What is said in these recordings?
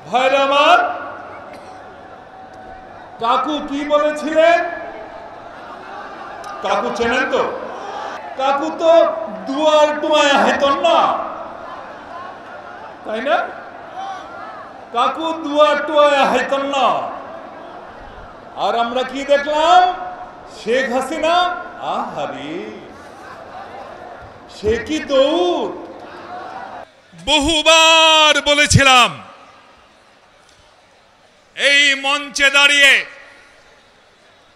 ভাইরা আমার, কাকু কি বলেছিলেন? কাকু চেনেন তো? কাকু তো দুয়ার টুয়ায় হেতন না, তাই না? কাকু দুয়ার টুয়ায় হেতন না। আর আমরা কি দেখলাম? শেখ হাসিনা, আহারে সে কি দৌড়! বহুবার বলেছিলাম এই মঞ্চে দাঁড়িয়ে,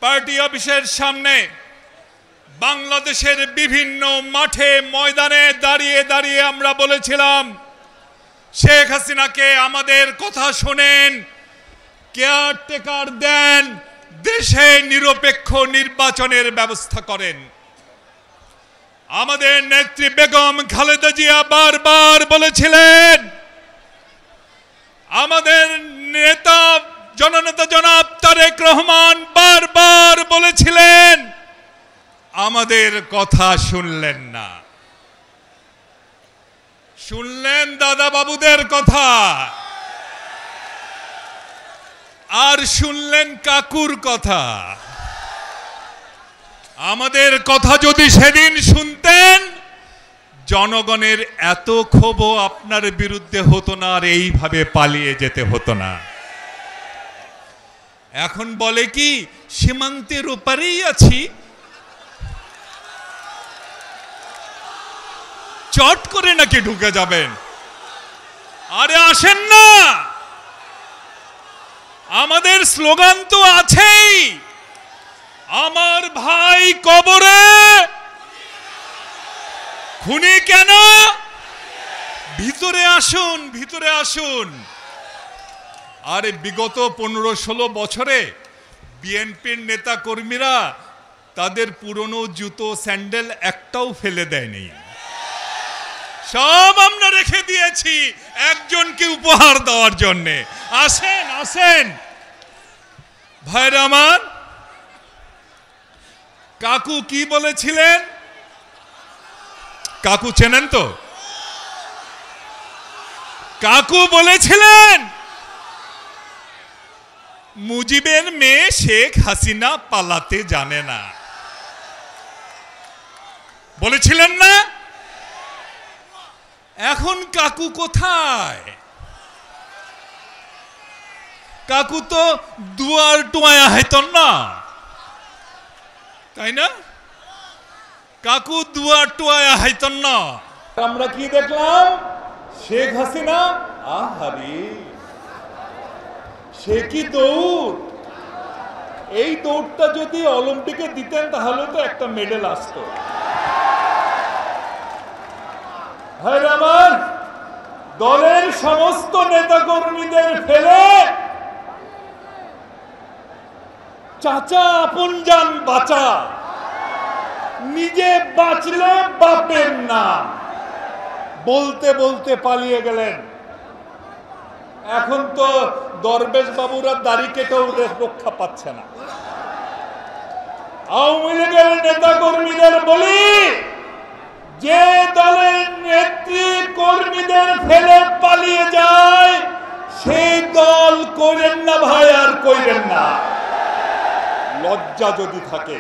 পার্টি অফিসের সামনে, বাংলাদেশের বিভিন্ন মাঠে ময়দানে দাঁড়িয়ে দাঁড়িয়ে আমরা বলেছিলাম, শেখ হাসিনাকে আমাদের কথা শোনেন, কেয়ারটেকার দেন, দেশে নিরপেক্ষ নির্বাচনের ব্যবস্থা করেন। আমাদের নেত্রী বেগম খালেদা জিয়া বারবার বলেছিলেন, আমাদের নেতা জননেতা জনাব তারেক রহমান বারবার বলেছিলেন, আমাদের কথা শুনলেন না। শুনলেন দাদা বাবুদের কথা, আর শুনলেন কাকুর কথা। আমাদের কথা যদি সেদিন শুনতেন, জনগণের এত ক্ষোভ আপনার বিরুদ্ধে হতো না, আর এইভাবে পালিয়ে যেতে হতো না। এখন বলে কি, সীমান্তের ওপারেই আছি, চট করে নাকি ঢুকে যাবেন? আরে আসেন না, আমাদের স্লোগান তো আছেই, আমার ভাই কবরে, খুনি কেন? ভিতরে আসুন, ভিতরে আসুন। আরে বিগত 15-16 বছরে বিএনপির নেতা কর্মীরা তাদের পুরনো জুতো স্যান্ডেল একটাও ফেলে দেয়নি, সব আমরা রেখে দিয়েছি একজনকে উপহার দেওয়ার জন্য। আসেন আসেন ভাইরা আমার, কাকু কি বলেছিলেন? কাকু চেনেন তো? কাকু বলেছিলেন, মুজিবের মেয়ে শেখ হাসিনা পালাতে জানে না, বলেছিলেন না? এখন কাকু কোথায়? কাকু তো দুয়ার টুয়ায় হেতন না, তাই না? কাকু দুয়ার টুয়ায় হেতন না। আমরা কি দেখলাম? শেখ হাসিনা, আহারে সে কি দৌড়! এই দৌড়টা যদি অলিম্পিকে দিতেন তাহলে তো একটা মেডেল আসতো। ভাইরা আমার, দলের সমস্ত নেতা কর্মীদের ফেলে চাচা আপনজান বাঁচা, নিজে বাঁচলে বাপের নাম বলতে বলতে পালিয়ে গেলেন। এখন তো দরবেশ বাবুরা দাড়ি কেটেও রক্ষা পাচ্ছে না। আওয়ামী লীগের নেতা কর্মীদের বলি, যে দলের নেত্রী কর্মীদের ফেলে পালিয়ে যায় সেই দল করেন না ভাই, আর কইরেন না। লজ্জা যদি থাকে